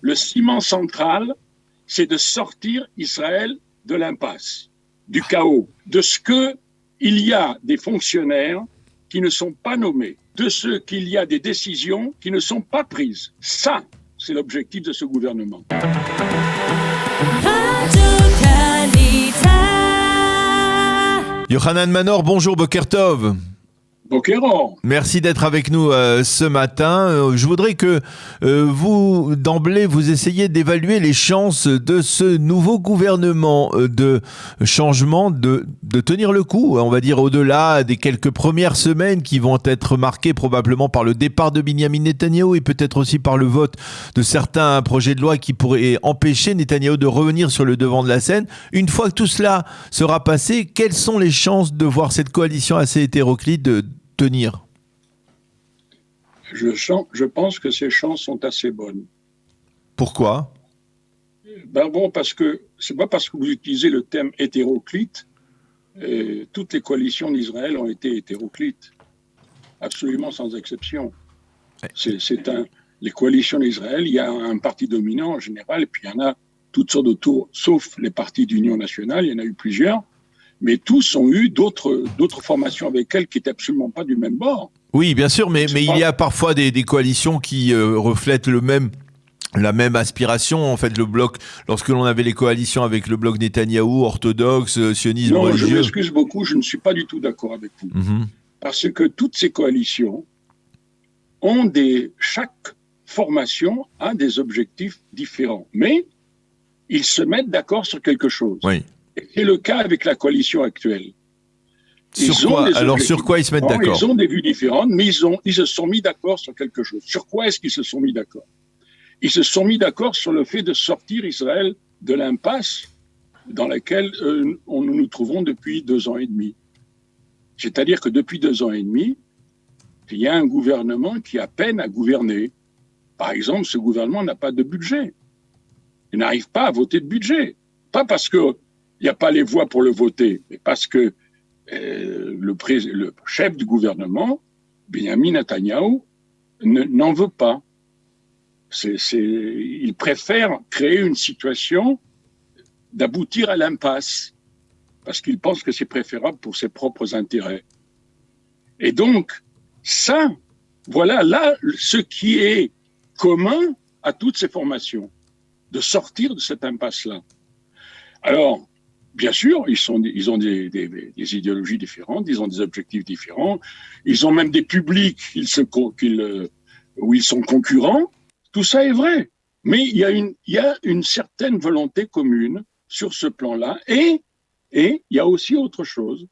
Le ciment central, c'est de sortir Israël de l'impasse, du chaos, de ce qu'il y a des fonctionnaires qui ne sont pas nommés, de ce qu'il y a des décisions qui ne sont pas prises. Ça, c'est l'objectif de ce gouvernement. Yochanan Manor, bonjour, Boker Tov. Bokéron. Merci d'être avec nous ce matin. Je voudrais que vous, d'emblée, vous essayiez d'évaluer les chances de ce nouveau gouvernement de changement, de tenir le coup, on va dire au-delà des quelques premières semaines qui vont être marquées probablement par le départ de Binyamin Netanyahou et peut-être aussi par le vote de certains projets de loi qui pourraient empêcher Netanyahou de revenir sur le devant de la scène. Une fois que tout cela sera passé, quelles sont les chances de voir cette coalition assez hétéroclite de tenir? Je pense que ces chances sont assez bonnes. Pourquoi? Parce que c'est pas parce que vous utilisez le terme hétéroclite, toutes les coalitions d'Israël ont été hétéroclites, absolument sans exception. Les coalitions d'Israël, il y a un parti dominant en général, et puis il y en a toutes sortes autour, sauf les partis d'union nationale, il y en a eu plusieurs. Mais tous ont eu d'autres formations avec elles qui n'étaient absolument pas du même bord. Oui, bien sûr, mais il y a parfois des coalitions qui reflètent la même aspiration. En fait, le bloc, lorsque l'on avait les coalitions avec le bloc Netanyahou, orthodoxe, sionisme religieux... Non, je m'excuse beaucoup, je ne suis pas du tout d'accord avec vous. Parce que toutes ces coalitions chaque formation a des objectifs différents. Mais ils se mettent d'accord sur quelque chose. Oui. C'est le cas avec la coalition actuelle. Sur quoi ils se mettent d'accord? Ils ont des vues différentes, mais ils se sont mis d'accord sur quelque chose. Sur quoi est-ce qu'ils se sont mis d'accord? Ils se sont mis d'accord sur le fait de sortir Israël de l'impasse dans laquelle nous nous trouvons depuis 2 ans et demi. C'est-à-dire que depuis 2 ans et demi, il y a un gouvernement qui a peine à gouverner. Par exemple, ce gouvernement n'a pas de budget. Il n'arrive pas à voter de budget. Pas parce que il n'y a pas les voix pour le voter, mais parce que le chef du gouvernement, Binyamin Netanyahou, n'en veut pas. Il préfère créer une situation d'aboutir à l'impasse, parce qu'il pense que c'est préférable pour ses propres intérêts. Et donc, ça, voilà là ce qui est commun à toutes ces formations, de sortir de cette impasse-là. Alors, bien sûr, ils ont des idéologies différentes, ils ont des objectifs différents, ils ont même des publics où ils sont concurrents. Tout ça est vrai. Mais il y a une certaine volonté commune sur ce plan-là. Et il y a aussi autre chose.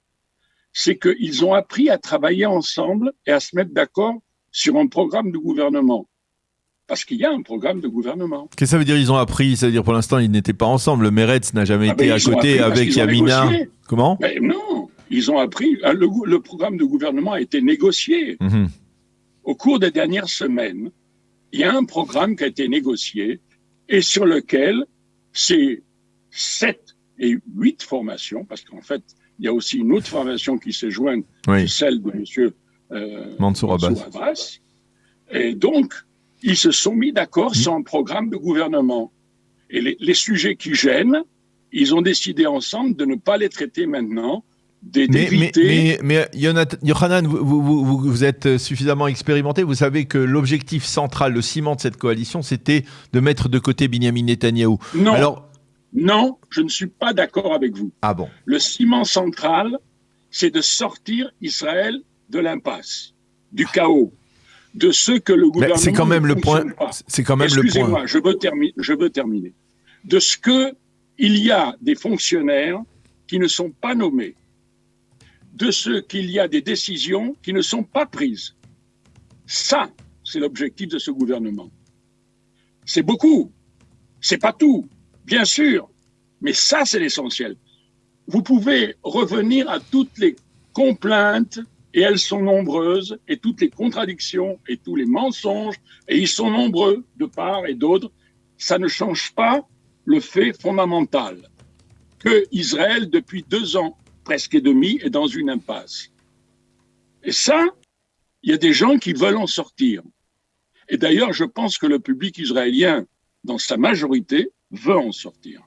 C'est qu'ils ont appris à travailler ensemble et à se mettre d'accord sur un programme de gouvernement. Parce qu'il y a un programme de gouvernement. Qu'est-ce que ça veut dire ils ont appris? Ça veut dire pour l'instant ils n'étaient pas ensemble. Le Meretz n'a jamais été à côté avec Yamina. Comment? Mais non, ils ont appris. Le programme de gouvernement a été négocié. Au cours des dernières semaines, il y a un programme qui a été négocié et sur lequel c'est 7 et 8 formations, parce qu'en fait, il y a aussi une autre formation qui s'est jointe, c'est celle de M. Mansour Abbas. Et donc, ils se sont mis d'accord sur un programme de gouvernement. Et les sujets qui gênent, ils ont décidé ensemble de ne pas les traiter maintenant, d'éviter... Mais Yochanan, vous êtes suffisamment expérimenté, vous savez que l'objectif central, le ciment de cette coalition, c'était de mettre de côté Binyamin Netanyahou. Non, je ne suis pas d'accord avec vous. Ah bon? Le ciment central, c'est de sortir Israël de l'impasse, du chaos, de ce que le gouvernement c'est quand même le point. C'est quand même le point. Excusez-moi, je veux terminer. De ce que il y a des fonctionnaires qui ne sont pas nommés, de ce qu'il y a des décisions qui ne sont pas prises. Ça, c'est l'objectif de ce gouvernement. C'est beaucoup, c'est pas tout, bien sûr, mais ça, c'est l'essentiel. Vous pouvez revenir à toutes les complaintes, et elles sont nombreuses, et toutes les contradictions, et tous les mensonges, et ils sont nombreux de part et d'autre. Ça ne change pas le fait fondamental que Israël, depuis 2 ans, presque et demi, est dans une impasse. Et ça, il y a des gens qui veulent en sortir. Et d'ailleurs, je pense que le public israélien dans sa majorité, veut en sortir.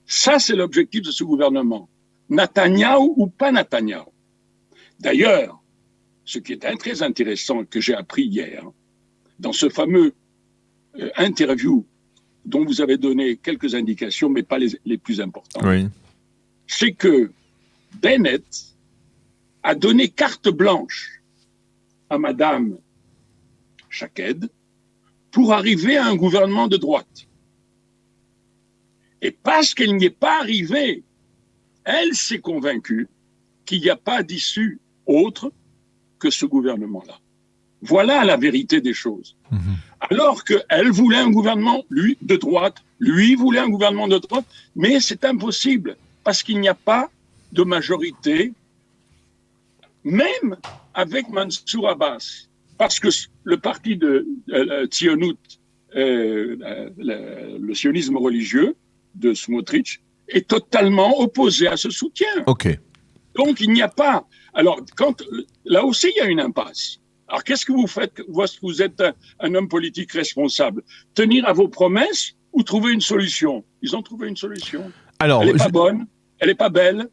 Ça, c'est l'objectif de ce gouvernement. Netanyahou ou pas Netanyahou. D'ailleurs, ce qui est très intéressant que j'ai appris hier, dans ce fameux interview dont vous avez donné quelques indications, mais pas les plus importantes, Oui. c'est que Bennett a donné carte blanche à Madame Shaked pour arriver à un gouvernement de droite. Et parce qu'elle n'y est pas arrivée, elle s'est convaincue qu'il n'y a pas d'issue autre que ce gouvernement-là. Voilà la vérité des choses. Alors qu'elle voulait un gouvernement, lui, de droite, lui voulait un gouvernement de droite, mais c'est impossible, parce qu'il n'y a pas de majorité, même avec Mansour Abbas. Parce que le parti de Tzionout, le sionisme religieux de Smotrich, est totalement opposé à ce soutien. Ok. Donc, il n'y a pas... Alors, là aussi, il y a une impasse. Alors, qu'est-ce que vous faites? Vous êtes un homme politique responsable. Tenir à vos promesses ou trouver une solution? Ils ont trouvé une solution. Alors, elle n'est pas bonne, elle n'est pas belle,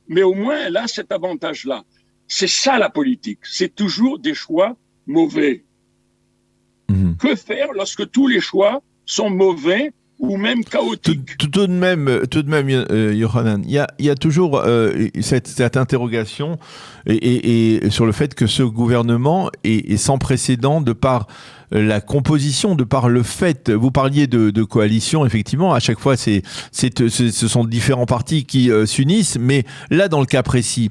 mais au moins, elle a cet avantage-là. C'est ça, la politique. C'est toujours des choix mauvais. Que faire lorsque tous les choix sont mauvais ou même chaotiques? Tout de même, Yohanan, il y a toujours cette interrogation et sur le fait que ce gouvernement est sans précédent de par la composition, de par le fait, vous parliez de coalition, effectivement, à chaque fois ce sont différents partis qui s'unissent, mais là dans le cas précis,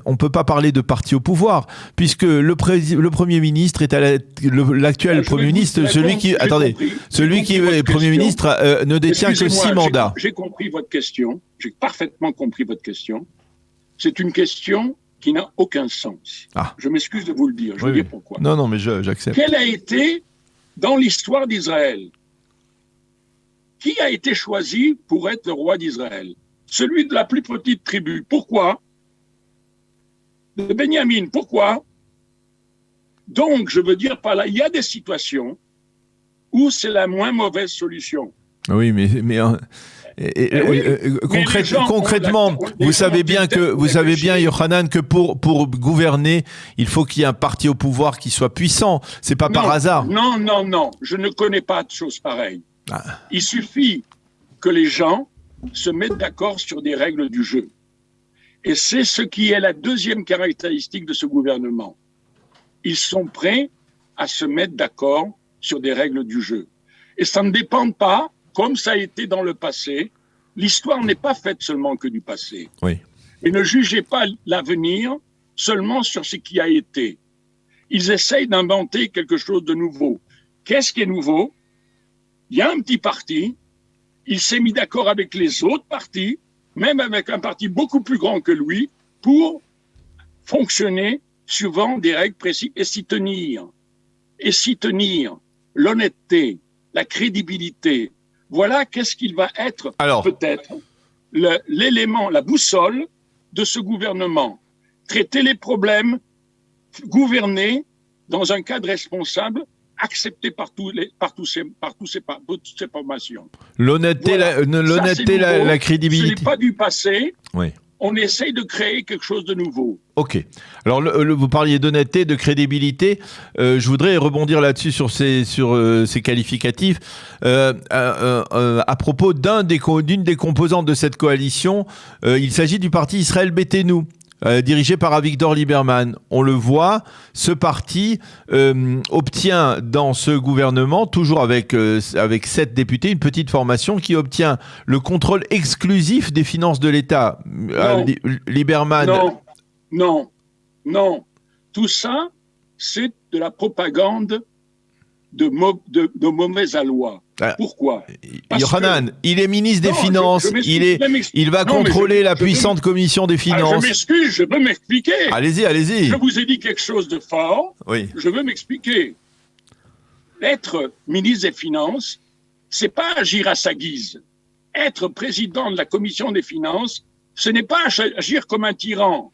on ne peut pas parler de parti au pouvoir, puisque le Premier ministre est l'actuel Premier ministre, celui qui est Premier ministre ne détient que 6 mandats. J'ai compris votre question, j'ai parfaitement compris votre question. C'est une question qui n'a aucun sens. Je m'excuse de vous le dire, je vais dire pourquoi. Non, mais j'accepte. Quel a été, dans l'histoire d'Israël, qui a été choisi pour être le roi d'Israël? Celui de la plus petite tribu. Pourquoi? De Benjamin. Pourquoi? Donc, je veux dire par là, il y a des situations où c'est la moins mauvaise solution. Oui, mais concrètement, vous savez bien, Yohanan, que pour gouverner, il faut qu'il y ait un parti au pouvoir qui soit puissant. C'est pas par hasard. Non. Je ne connais pas de choses pareilles. Il suffit que les gens se mettent d'accord sur des règles du jeu. Et c'est ce qui est la deuxième caractéristique de ce gouvernement. Ils sont prêts à se mettre d'accord sur des règles du jeu. Et ça ne dépend pas, comme ça a été dans le passé. L'histoire n'est pas faite seulement que du passé. Oui. Et ne jugez pas l'avenir seulement sur ce qui a été. Ils essayent d'inventer quelque chose de nouveau. Qu'est-ce qui est nouveau? Il y a un petit parti, il s'est mis d'accord avec les autres partis, même avec un parti beaucoup plus grand que lui, pour fonctionner suivant des règles précises et s'y tenir. Et s'y tenir, l'honnêteté, la crédibilité. Voilà qu'est-ce qu'il va être peut-être l'élément, la boussole de ce gouvernement. Traiter les problèmes, gouverner dans un cadre responsable, accepté par toutes ces formations. L'honnêteté, voilà. la crédibilité. Ce n'est pas du passé. Oui. On essaye de créer quelque chose de nouveau. Ok. Alors, vous parliez d'honnêteté, de crédibilité. Je voudrais rebondir là-dessus sur ces qualificatifs. À propos d'une des composantes de cette coalition, il s'agit du parti Israël Beitenu. Dirigé par Avigdor Lieberman. On le voit, ce parti obtient dans ce gouvernement, toujours avec 7 députés, une petite formation qui obtient le contrôle exclusif des finances de l'État. Lieberman. Non. Tout ça, c'est de la propagande de mauvaise aloi. Pourquoi? Yohanan, il est ministre des Finances, il va contrôler la puissante commission des Finances. Je m'excuse, je veux m'expliquer. Allez-y. Je vous ai dit quelque chose de fort, je veux m'expliquer. Être ministre des Finances, c'est pas agir à sa guise. Être président de la commission des Finances, ce n'est pas agir comme un tyran.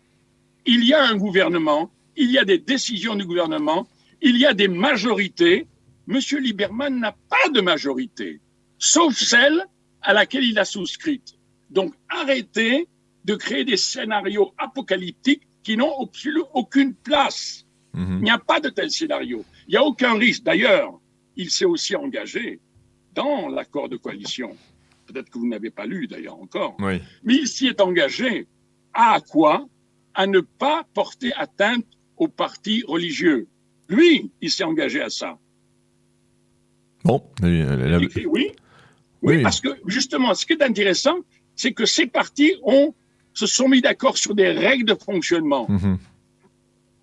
Il y a un gouvernement, il y a des décisions du gouvernement, il y a des majorités. Monsieur Lieberman n'a pas de majorité. sauf celle à laquelle il a souscrite. Donc, arrêtez de créer des scénarios apocalyptiques qui n'ont aucune place. Il n'y a pas de tel scénario. Il n'y a aucun risque. D'ailleurs, il s'est aussi engagé dans l'accord de coalition. Peut-être que vous n'avez pas lu d'ailleurs encore. Oui. Mais il s'y est engagé. À quoi? À ne pas porter atteinte aux partis religieux. Lui, il s'est engagé à ça. Bon. Oui, parce que justement, ce qui est intéressant, c'est que ces partis se sont mis d'accord sur des règles de fonctionnement.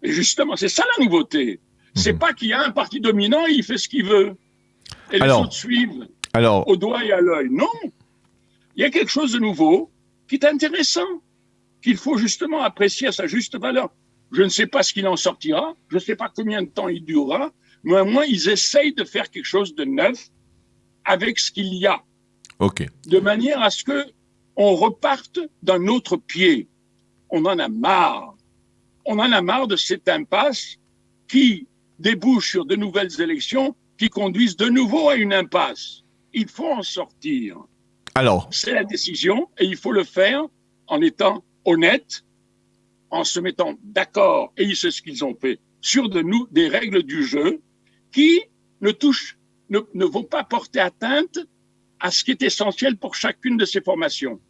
Et justement, c'est ça la nouveauté. C'est pas qu'il y a un parti dominant et il fait ce qu'il veut. Et les autres suivent au doigt et à l'œil. Non. Il y a quelque chose de nouveau qui est intéressant, qu'il faut justement apprécier à sa juste valeur. Je ne sais pas ce qu'il en sortira, je ne sais pas combien de temps il durera, mais au moins ils essayent de faire quelque chose de neuf avec ce qu'il y a. Ok. De manière à ce que on reparte d'un autre pied. On en a marre. On en a marre de cette impasse qui débouche sur de nouvelles élections qui conduisent de nouveau à une impasse. Il faut en sortir. Alors, c'est la décision et il faut le faire en étant honnête, en se mettant d'accord, et c'est ce qu'ils ont fait, sur des règles du jeu qui ne vont pas porter atteinte à ce qui est essentiel pour chacune de ces formations.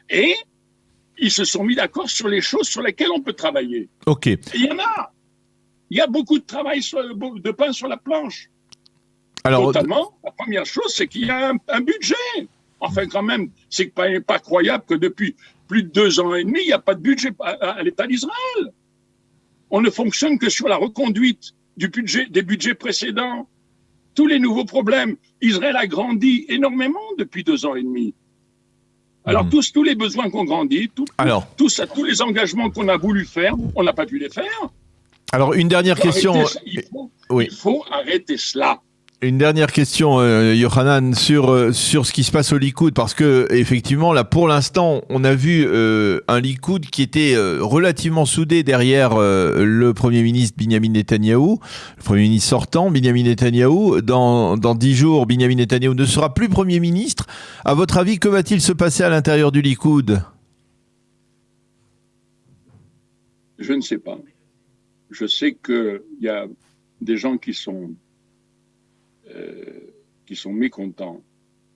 Et ils se sont mis d'accord sur les choses sur lesquelles on peut travailler. Ok. Et il y en a. Il y a beaucoup de travail, de pain sur la planche. Alors, notamment, la première chose, c'est qu'il y a un budget. Enfin, quand même, c'est pas croyable que depuis plus de 2 ans et demi, il n'y a pas de budget à l'État d'Israël. On ne fonctionne que sur la reconduite des budgets précédents. Tous les nouveaux problèmes. Israël a grandi énormément depuis 2 ans et demi. Alors, tous les besoins qu'on grandit, tous les engagements qu'on a voulu faire, on n'a pas pu les faire. Alors, une dernière question. Il faut arrêter cela. Une dernière question, Yohanan, sur ce qui se passe au Likoud, parce que effectivement, là, pour l'instant, on a vu un Likoud qui était relativement soudé derrière le Premier ministre Binyamin Netanyahou, le Premier ministre sortant, Binyamin Netanyahou. Dans 10 jours, Binyamin Netanyahou ne sera plus Premier ministre. À votre avis, que va-t-il se passer à l'intérieur du Likoud? Je ne sais pas. Je sais qu'il y a des gens qui sont mécontents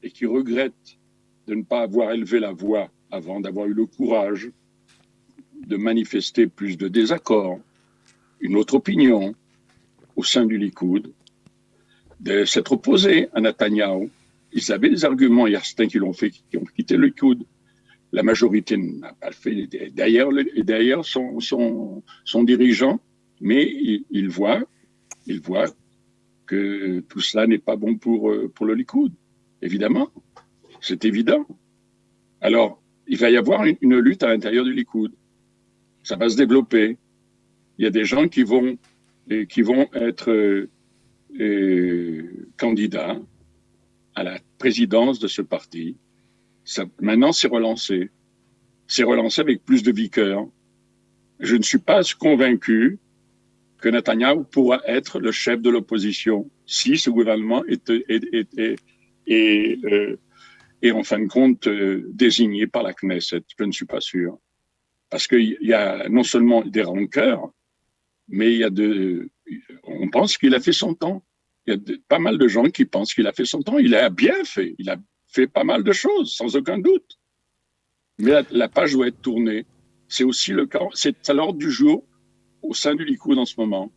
et qui regrettent de ne pas avoir élevé la voix avant, d'avoir eu le courage de manifester plus de désaccord, une autre opinion au sein du Likoud, de s'être opposés à Netanyahou. Ils avaient des arguments, il y a certains qui l'ont fait, qui ont quitté le Likoud. La majorité n'a pas le fait, derrière son dirigeant, mais il voit que tout cela n'est pas bon pour le Likoud. Évidemment, c'est évident. Alors, il va y avoir une lutte à l'intérieur du Likoud. Ça va se développer. Il y a des gens qui vont être candidats à la présidence de ce parti. Maintenant, c'est relancé. C'est relancé avec plus de vigueur. Je ne suis pas convaincu que Netanyahou pourra être le chef de l'opposition si ce gouvernement est en fin de compte désigné par la Knesset. Je ne suis pas sûr. Parce qu'il y a non seulement des rancœurs, mais on pense qu'il a fait son temps. Il y a pas mal de gens qui pensent qu'il a fait son temps. Il a bien fait. Il a fait pas mal de choses, sans aucun doute. Mais la page doit être tournée. C'est aussi le cas. C'est à l'ordre du jour au sein du Likoud en ce moment.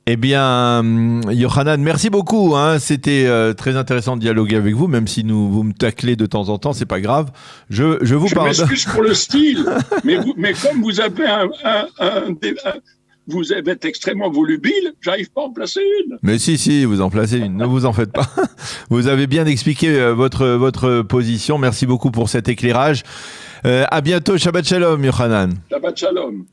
Eh bien, Yohanan, merci beaucoup. C'était très intéressant de dialoguer avec vous, même si vous me taclez de temps en temps, c'est pas grave. Je vous pardonne. Je m'excuse pour le style, mais comme vous avez vous êtes extrêmement volubile, j'arrive pas à en placer une. Mais si, vous en placez une, ne vous en faites pas. Vous avez bien expliqué votre position. Merci beaucoup pour cet éclairage. À bientôt. Shabbat Shalom, Yohanan. Shabbat Shalom.